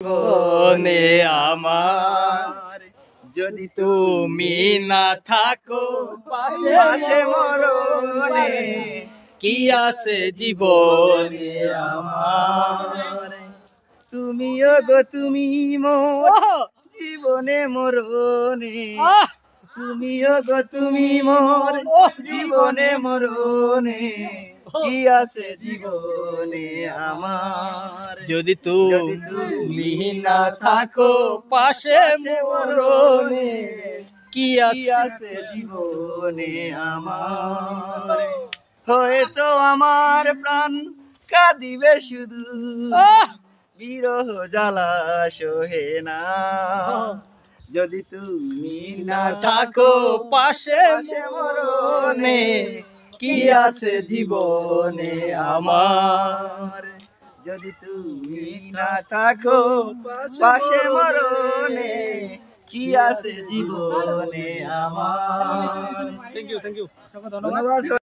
জীবনে আমার যদি তুমি না থাকো পাশে মরণে কি আছে জীবনে আমার। তুমিও গো তুমি মোর জীবনে মরণে, তুমিও গো তুমি মোর জীবনে মরণে কি আছে জীবনে আমার। যদি তুমি না থাকো পাশে মরণে কি আছে জীবনে আমার। হয়তো আমার প্রাণ কাঁদিবে শুধু, বিরহ জ্বালা সহে না। যদি তুমি না থাকো পাশে মরণে কি আছে জীবনে আমার। যদি তুমি না থাকো পাশে মরণে কি আছে জীবনে আমার। থ্যাংক ইউ ধন্যবাদ।